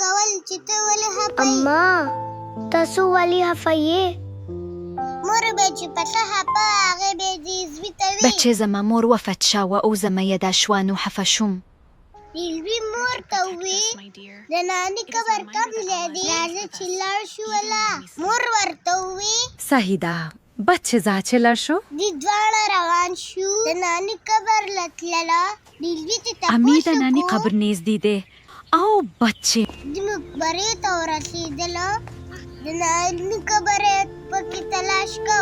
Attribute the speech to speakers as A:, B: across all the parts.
A: کول چې ته ولې خفه یې؟
B: اما تاسو ولې خفه یې؟
A: مور به چې په څه خفه هغې به یې دې زوی ته وي.
C: بچه زما مور وفات شوه او زما یې شوان و خفه شوم.
A: د زوی مور ته ووې د ناني قبر کم ځای دی، راځه چې لاړ شو وله. مور ورته ووې
D: صحیح ده بچه ځه چې لاړ شو.
A: دوی دواړه روان شو د ناني قبر له تلله. د زوی ته
D: امی
A: تپوس
D: د نانی
A: وکړو.
D: قبر نږدې دی او بچه
A: د مقبرې ته ورسېدله. د ناني قبر یې پکې تلاش کو.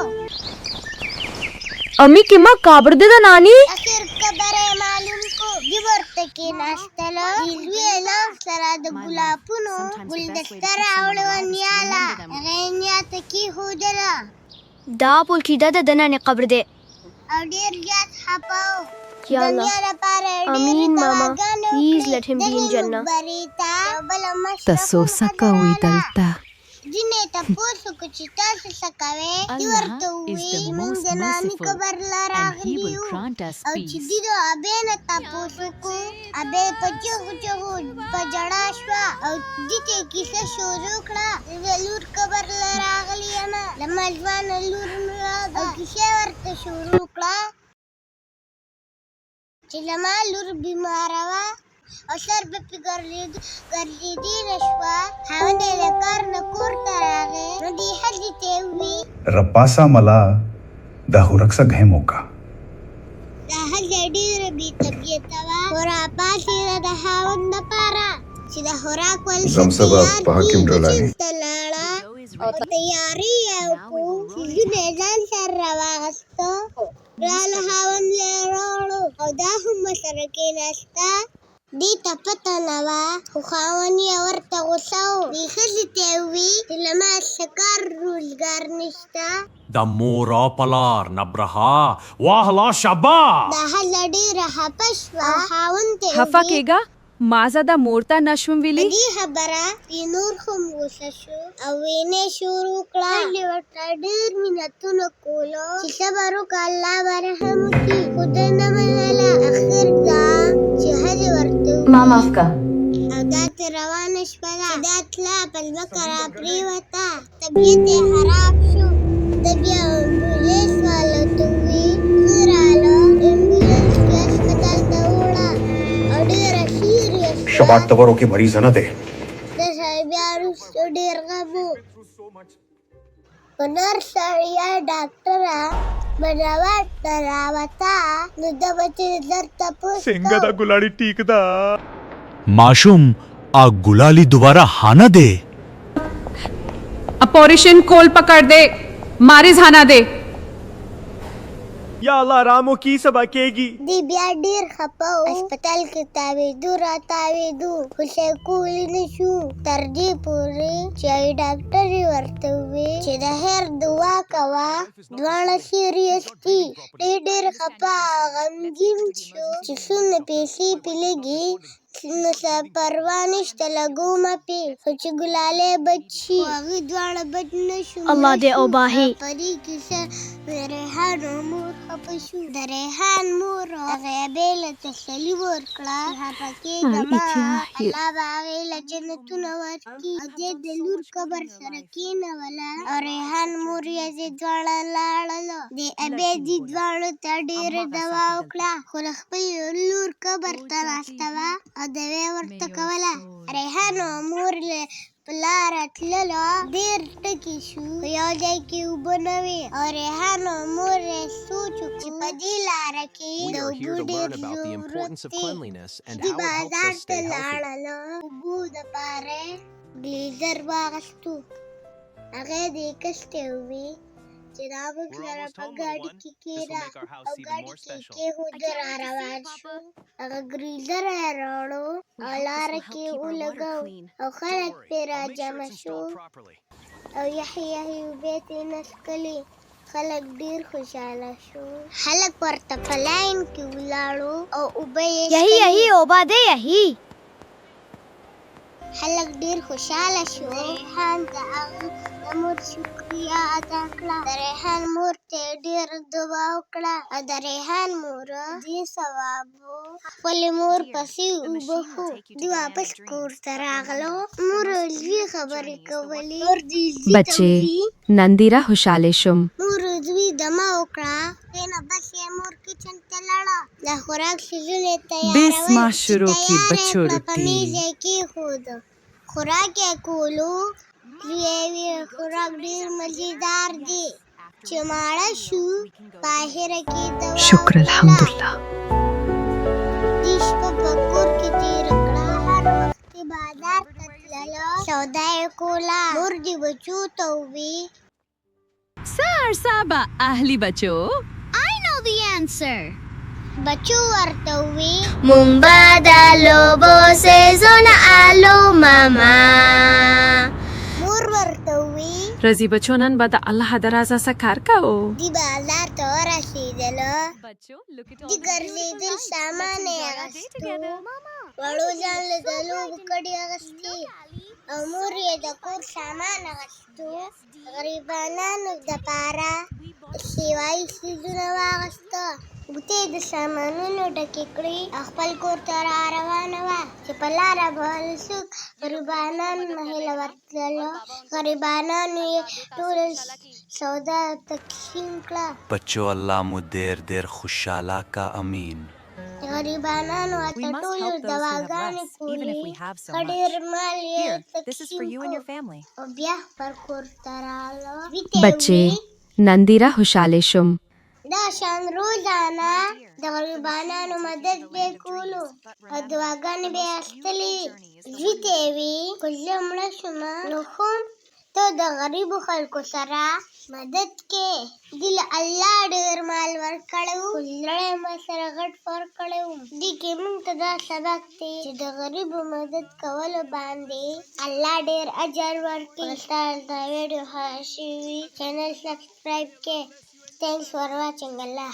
D: امی کې ما قبر دی د نانی.
A: اخر قبر یې معلوم کو. دوی ورته کېناستله. د زوی اعلان سره د ګلابونو ګلدسته راوړه وه نیاله. هغه یې نیا ته کېښودله
B: دا پولکیدا د نانې قبر دی.
A: او ډېر زیات خفه و.
B: یا الله.
A: دنیا لپاره یې ډېرې
B: آمین ماما.
A: دعاګانې
B: Please
A: وکړې.
B: let him be in
A: دغې
B: Jannah.
A: مقبرې ته یو بله مشره
D: تاسو څه
A: ښځه
D: کوئ
A: راغله.
D: دلته؟
A: ځینې یې تپوس وکړو چې تاسو څه کوئ. دوی ورته وویل موږ د ناني قبر له راغلي یو. او چې دوی د ابۍ نه تپوس وکړو، ابۍ په چغو چغو په ژړا شوه او دوی ته یې کیسه شروع کړه. د لور قبر له راغلي یم، زما ځوانه لور مړه ده. او کیسه یې ورته شروع کړه چې زما لور بیماره وه او سر به پې ګرځېدی نه شوه. خاوند یې د کار نه کور ته راغی. نو دې ښځې ته یې وویل
E: Rapasa mala dahuraksa ghemoka.
A: دا ښځه ډېره بې طبیعته وه، خو راپاڅېده د خاوند دپاره چې د خوراک ولته
E: زمسبا په حکیم ډولانی.
A: کچن ته لاړه او تیاري یې وکړو. څیزونه یې ځان سره راواخیسته. راله خاوند یې راوړو او دا هم ورسره کېناسته. دې ته پته نه وه، خو خاوند یې ورته غوسه و. دې ښځې ته یې وویل چې له ما څه کار روزګار نشته.
F: د مورا پلار نبرها واهلا شبا.
A: دا ښځه ډېره خفه شوه او خاوند ته یې
D: خفه
A: وویل
D: کېږه ما زه د مور ته نشوم
A: په
D: ویلی.
A: دې خبره پې نور هم غوسه شو او وینې شروع کړه. ښځې ورته ډېر منتونه کولو چې صبر وکړه الله به رحم وکړي، خو ده نه منله. اخر دا چې ښځې ورته
C: ما معاف کا.
A: او دا ترې روانه شوه چې دا تله په ځمکه را پرېوته. طبیعت یې خراب شو. ده بیا امبولانس والو ته وویل ښه راله. امبولانس کې هسپتال ته وړه او ډېره سیریس وه.
E: शबाट तवरों की मरीज है ना दे.
A: د سړي بیا وروسته ډېر غم و. په نرس یا ډاکټره به روان ته راوته نو ده به ترې زر تپوس کو.
F: गुलाड़ी टीक दा माशूम आ गुलाली दोबारा हाना दे.
D: ऑपरेशन कोल पकड़ दे मारिज हाना दे.
F: या अल्लाह रामो की सबा केगी.
A: دی بیا ډېر خفه و. هسپتال کې تاوېدو را تاوېدو خو څه یې کولی نه شو. تر دې پورې چې ډاکټر یې ورته وویل چې د خیر دعا کوه، دواړه سیریس دي. ډېر خفه او غمګین شو چې څومره پیسې پې لګي نو څه پروا نشته، لګو مه پې، خو چې ګلالی بچ شي. خو هغوی دواړه بچ نه شو.
B: الله دې وباهي.
A: په دې کیسه د ریحان مور خفه شو. د ریحان مور هغې ابۍ له تسلي ورکړه چې خفه کېږه مه، الله به هغې له جنتونه ورکړي. او دې د لور قبر سره کېنوله او ریحان مور یې دې دواړه لاړله. دې ابۍ دې دواړو ته ډېره دوا وکړه خو له خپل لور قبر ته ناسته وه او دوا یې ورته کوله. ریحان او مور له په لاره تلله ډېر ټکي شو، په یو ځای کې اوبه نه وې او ریحان او مور یې سوچ وکړو چې په دې لاره کې د اوبو ډېر ضرورت دی. دوی بازار ته لاړله. اوبو دپاره یې ګلیزر واخیستو. هغه یې دې کس ته وویل چې دا موږ سره په ګاډي کې کېږده او ګاډي کې یې کېښوده. را روان شو. هغه ګریزر یې راوړو او لاره کې یې ولګاو او خلک پرې راجمع شو او یخې یخې اوبه ترې نڅکلې. خلک ډېر خوشحاله شو. خلک ورته په لاین کې ولاړو او اوبه یې
B: یہی یہی اوبا دے یہی.
A: خلک ډیر خوشاله شو. ریحان د هغه د مور شکریا ادا کړه. د ریحان مور ته ډیر دعا وکړه او د ریحان مور دې ثواب خپلې مور پسې وبخو. دوی واپس کور ته راغلو. مور زوی خبرې کولې. مور دې زوی ته
D: بچې
A: وویل
D: نندیرا خوشاله شم.
A: مور زوی دمه وکړه. نه بس یې مور کچن ته لاړه. د خوراک څیزونه یې تیارول.
G: بسمه شروع کی
A: تیار یې
G: بچو
A: کړه. په
G: روټی.
A: میز یې کېښود. خوراک یې کولو. زوی یې ویل خوراک ډېر مزېدار دی. چې ماړه شو په اخره کې دوا
G: شکر
A: وکړه.
G: الحمدلله.
A: دې شپه په کور کې تېره کړه. هر وخت یې بازار ته تلله. سودا یې کوله. مور دې بچو ته وویل
D: سرسابه اهلی بچو.
A: بچو ورته وویل
B: مونږ به د لوبو سیزونه الو ماما.
A: مور ورته وویل
G: رضی بچو نن به د الله درازه څه کار کوو.
A: دی بازار ته ورسېدله.
D: بچو look at
A: دی ګرځېدل. سامان یې اغوستو. وړو ځان له د لوبو کډې اغوستې او مور یې د کور سامان اغوستو. غریبانانو دپاره سیوایي څیزونه واغوسته. ګوتې د سامانونو ډکې کړې او خپل کور ته را روانه وه چې په لاره به څوک غریبانان هیله ورتللو. غریبانانو یې ټول سودا تقسیم کړه.
H: بچو الله مو دیر دیر خوشحاله کا امین.
A: غریبانانو
C: We
A: ورته
C: must
A: ټولو
C: help those who have
A: دواګانې
C: less, even if we
A: کولې.
C: have so
A: ښه
C: much.
A: ډېر مال یې
C: Here, this is for
A: تقسیم
C: you and your
A: کړ
C: family.
A: او بیا خپل کور ته راغلو. دوی ته یې
D: بچې
A: وویل
D: نندیرا خوشاله شم.
A: دا شان روزانه د غریبانو مدد به یې کولو او دعاګانې به یې اخیستلې. زوی ته یې ویل که زه مړه شومه نو خو ته د غریبو خلکو سره مدد کې. دوی له الله ډېر مال ورکړی و خو زړه یې ما سره غټ ورکړی و. دې کې موږ ته دا سبق دی چې د غریبو مدد کولو باندې الله ډېر اجر ورکوي. تاسو دا ویډیو ښه شوي چینل سبسکرایب کړئ. Thanks for watching. Allah